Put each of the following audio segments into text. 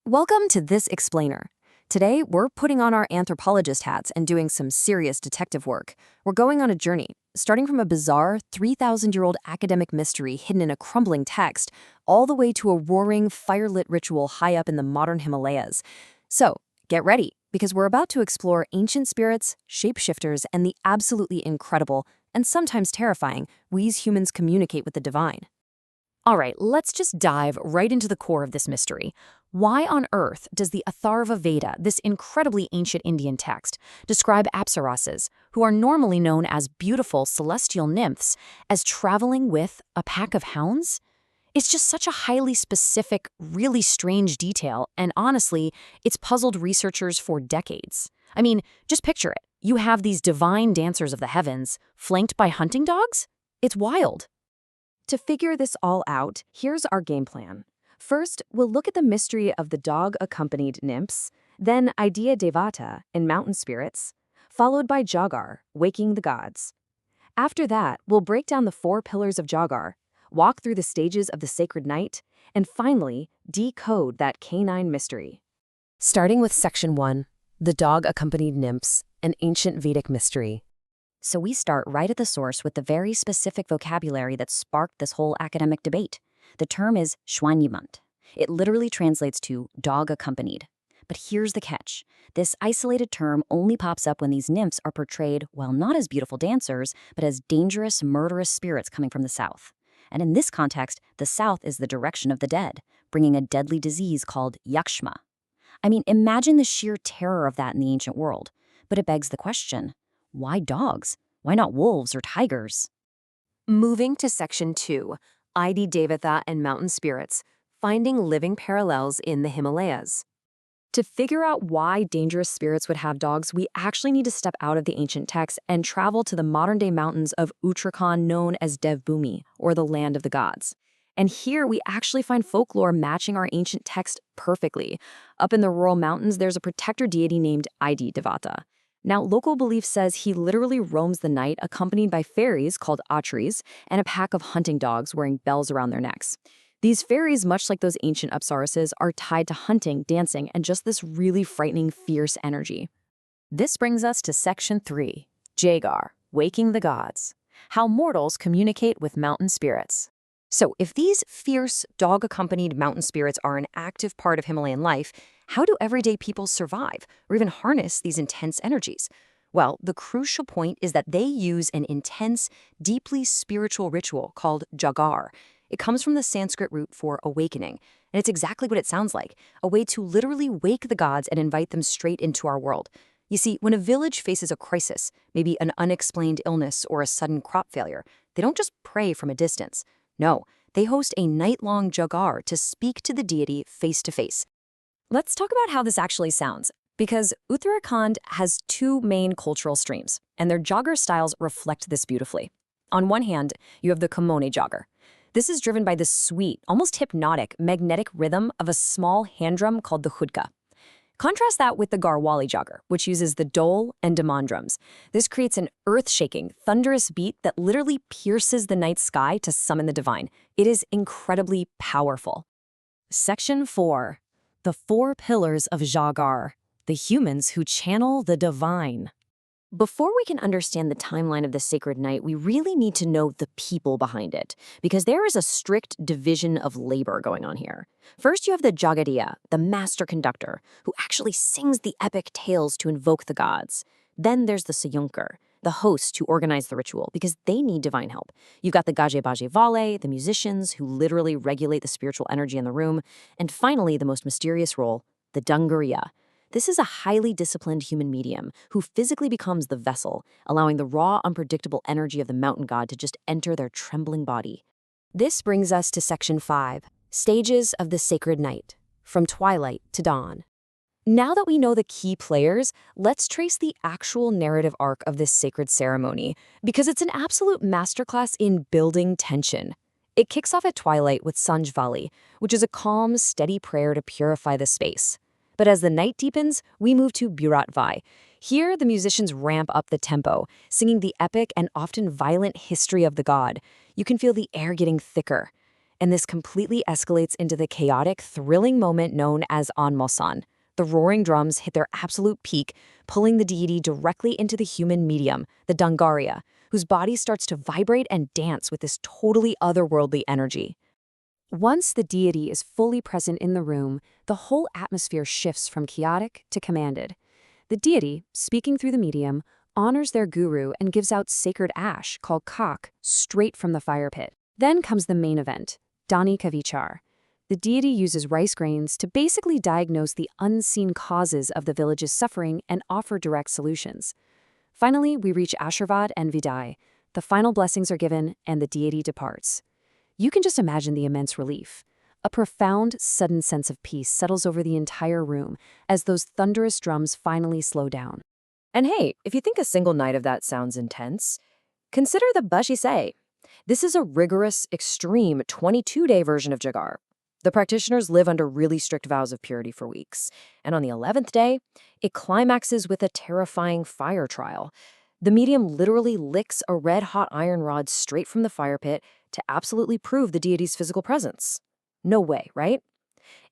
Welcome to This Explainer. Today, we're putting on our anthropologist hats and doing some serious detective work. We're going on a journey, starting from a bizarre 3,000-year-old academic mystery hidden in a crumbling text, all the way to a roaring, fire-lit ritual high up in the modern Himalayas. So, get ready, because we're about to explore ancient spirits, shapeshifters, and the absolutely incredible, and sometimes terrifying, ways humans communicate with the divine. All right, let's just dive right into the core of this mystery. Why on earth does the Atharva Veda, this incredibly ancient Indian text, describe apsarases, who are normally known as beautiful celestial nymphs, as traveling with a pack of hounds? It's just such a highly specific, really strange detail, and honestly, it's puzzled researchers for decades. I mean, just picture it. You have these divine dancers of the heavens, flanked by hunting dogs? It's wild. To figure this all out, here's our game plan. First, we'll look at the mystery of the dog-accompanied nymphs, then Aidi Devta and mountain spirits, followed by Jagar, waking the gods. After that, we'll break down the 4 pillars of Jagar, walk through the stages of the sacred night, and finally, decode that canine mystery. Starting with Section 1, the dog-accompanied nymphs, an ancient Vedic mystery. So we start right at the source with the very specific vocabulary that sparked this whole academic debate. The term is shwanyamant. It literally translates to dog accompanied. But here's the catch. This isolated term only pops up when these nymphs are portrayed, well, not as beautiful dancers, but as dangerous, murderous spirits coming from the south. And in this context, the south is the direction of the dead, bringing a deadly disease called yakshma. I mean, imagine the sheer terror of that in the ancient world. But it begs the question, why dogs? Why not wolves or tigers? Moving to Section 2, Aidi Devta and mountain spirits, finding living parallels in the Himalayas. To figure out why dangerous spirits would have dogs, we actually need to step out of the ancient texts and travel to the modern-day mountains of Uttarakhand known as Devbhoomi, or the land of the gods. And here we actually find folklore matching our ancient text perfectly. Up in the rural mountains, there's a protector deity named Aidi Devta. Now, local belief says he literally roams the night accompanied by fairies called atris and a pack of hunting dogs wearing bells around their necks. These fairies, much like those ancient apsarases, are tied to hunting, dancing, and just this really frightening, fierce energy. This brings us to Section 3, Jagar, waking the gods. How mortals communicate with mountain spirits. So if these fierce, dog-accompanied mountain spirits are an active part of Himalayan life, how do everyday people survive or even harness these intense energies? Well, the crucial point is that they use an intense, deeply spiritual ritual called jagar. It comes from the Sanskrit root for awakening, and it's exactly what it sounds like, a way to literally wake the gods and invite them straight into our world. You see, when a village faces a crisis, maybe an unexplained illness or a sudden crop failure, they don't just pray from a distance. No, they host a night-long jagar to speak to the deity face-to-face. Let's talk about how this actually sounds, because Uttarakhand has 2 main cultural streams, and their jagar styles reflect this beautifully. On one hand, you have the Kumaon jagar. This is driven by the sweet, almost hypnotic, magnetic rhythm of a small hand drum called the khudka. Contrast that with the Garhwali jagar, which uses the dole and daman drums. This creates an earth-shaking, thunderous beat that literally pierces the night sky to summon the divine. It is incredibly powerful. Section 4. The 4 pillars of Jagar, the humans who channel the divine. Before we can understand the timeline of the sacred night, we really need to know the people behind it, because there is a strict division of labor going on here. First, you have the Jagadiya, the master conductor, who actually sings the epic tales to invoke the gods. Then there's the Sayunkar, the hosts who organize the ritual, because they need divine help. You've got the Gaje Baje Vale, the musicians who literally regulate the spiritual energy in the room. And finally, the most mysterious role, the Dangariya. This is a highly disciplined human medium who physically becomes the vessel, allowing the raw, unpredictable energy of the mountain god to just enter their trembling body. This brings us to Section 5, Stages of the Sacred Night, from twilight to dawn. Now that we know the key players, let's trace the actual narrative arc of this sacred ceremony, because it's an absolute masterclass in building tension. It kicks off at twilight with Sanjvali, which is a calm, steady prayer to purify the space. But as the night deepens, we move to Bhiratvai. Here, the musicians ramp up the tempo, singing the epic and often violent history of the god. You can feel the air getting thicker. and this completely escalates into the chaotic, thrilling moment known as Anmosan. The roaring drums hit their absolute peak, pulling the deity directly into the human medium, the Dangaria, whose body starts to vibrate and dance with this totally otherworldly energy. Once the deity is fully present in the room, the whole atmosphere shifts from chaotic to commanded. The deity, speaking through the medium, honors their guru and gives out sacred ash, called kak, straight from the fire pit. Then comes the main event, Dani Kavichar. The deity uses rice grains to basically diagnose the unseen causes of the village's suffering and offer direct solutions. Finally, we reach Ashirvad and Vidai. The final blessings are given, and the deity departs. You can just imagine the immense relief. A profound, sudden sense of peace settles over the entire room as those thunderous drums finally slow down. And hey, if you think a single night of that sounds intense, consider the Bashisei. This is a rigorous, extreme 22-day version of Jagar. The practitioners live under really strict vows of purity for weeks. And on the 11th day, it climaxes with a terrifying fire trial. The medium literally licks a red-hot iron rod straight from the fire pit to absolutely prove the deity's physical presence. No way, right?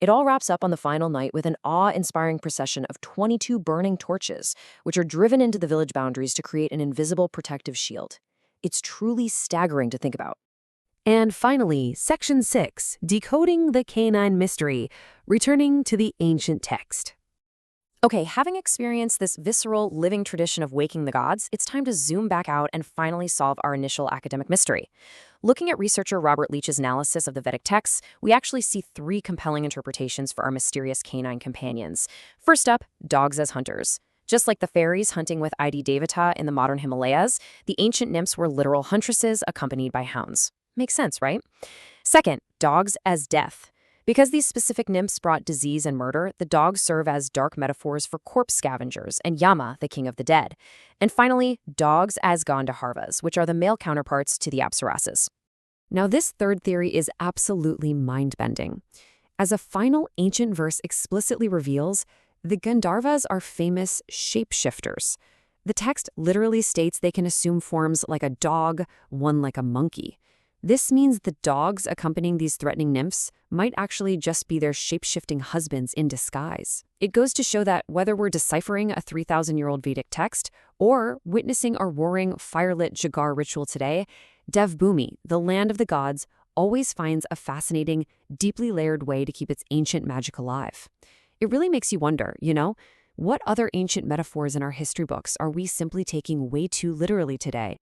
It all wraps up on the final night with an awe-inspiring procession of 22 burning torches, which are driven into the village boundaries to create an invisible protective shield. It's truly staggering to think about. And finally, Section 6, Decoding the Canine Mystery, returning to the ancient text. Okay, having experienced this visceral, living tradition of waking the gods, it's time to zoom back out and finally solve our initial academic mystery. Looking at researcher Robert Leach's analysis of the Vedic texts, we actually see three compelling interpretations for our mysterious canine companions. First up, dogs as hunters. Just like the fairies hunting with Aidi Devta in the modern Himalayas, the ancient nymphs were literal huntresses accompanied by hounds. Makes sense, right? Second, dogs as death. Because these specific nymphs brought disease and murder, the dogs serve as dark metaphors for corpse scavengers and Yama, the king of the dead. And finally, dogs as Gandharvas, which are the male counterparts to the Apsarasas. Now, this third theory is absolutely mind-bending. As a final ancient verse explicitly reveals, the Gandharvas are famous shapeshifters. The text literally states they can assume forms like a dog, one like a monkey. This means the dogs accompanying these threatening nymphs might actually just be their shape-shifting husbands in disguise. It goes to show that whether we're deciphering a 3,000-year-old Vedic text or witnessing a roaring, fire-lit Jagar ritual today, Devbhoomi, the land of the gods, always finds a fascinating, deeply layered way to keep its ancient magic alive. It really makes you wonder, what other ancient metaphors in our history books are we simply taking way too literally today?